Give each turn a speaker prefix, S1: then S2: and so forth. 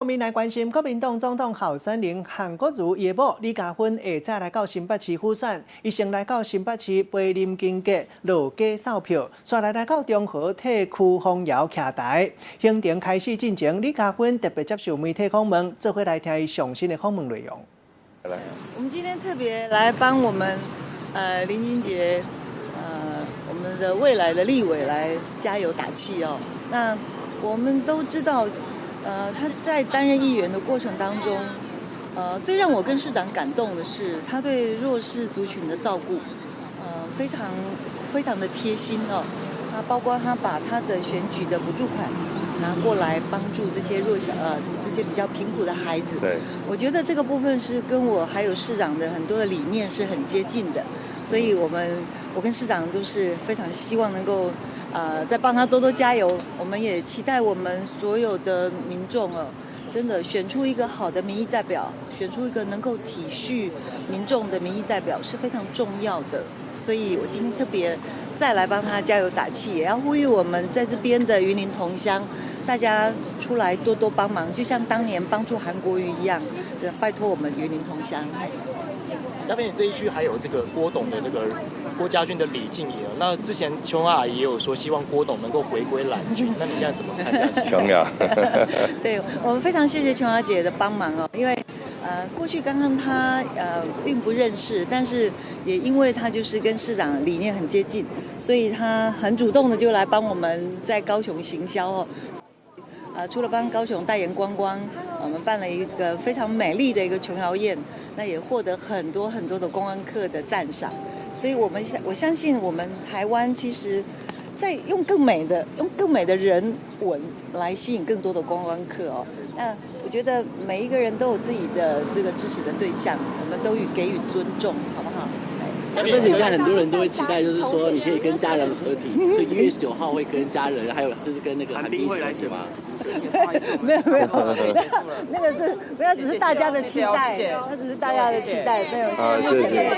S1: 国民来关心国民党总统候选人韩国瑜爷母李嘉芬下早来到新北市补选，伊先来到新北市陪林金杰落街扫票，再来到中和体区丰窑徛台。行程开始进前，李嘉芬特别接受媒体访问，这回来听伊上新的访问内容。
S2: 我们今天特别来帮我们林金杰我们的未来的立委来加油打气哦。那我们都知道。他在担任议员的过程当中，最让我跟市长感动的是，他对弱势族群的照顾，非常的贴心哦。那包括他把他的选举的补助款拿过来帮助这些这些比较贫苦的孩子。
S3: 对，
S2: 我觉得这个部分是跟我还有市长的很多的理念是很接近的，所以我跟市长都是非常希望能够。再帮他多多加油。我们也期待我们所有的民众真的选出一个好的民意代表，选出一个能够体恤民众的民意代表是非常重要的。所以我今天特别再来帮他加油打气，也要呼吁我们在这边的云林同乡，大家出来多多帮忙，就像当年帮助韩国瑜一样，拜托我们云林同乡。
S4: 嘉宾，你这一区还有这个郭董的那个郭家俊的李静怡，那之前琼雅也有说希望郭董能够回归蓝军，那你现在怎么看？
S3: 琼雅，
S2: 对我们非常谢谢琼雅姐的帮忙哦，因为过去刚刚她并不认识，但是也因为她就是跟市长理念很接近，所以她很主动的就来帮我们在高雄行销哦。除了帮高雄代言观光，我们办了一个非常美丽的一个琼瑶宴，那也获得很多的观光客的赞赏。所以我相信我们台湾其实，在用更美的人文来吸引更多的观光客哦。那我觉得每一个人都有自己的这个支持的对象，我们都给予尊重，好不好？
S5: 而且现在很多人都会期待，就是说你可以跟家人合体，所以1月9号会跟家人，还有就是跟那个韩冰会来吗？
S2: 没有，那个是不要只是大家的期待，那只是大家的期待，没有。
S3: 谢谢。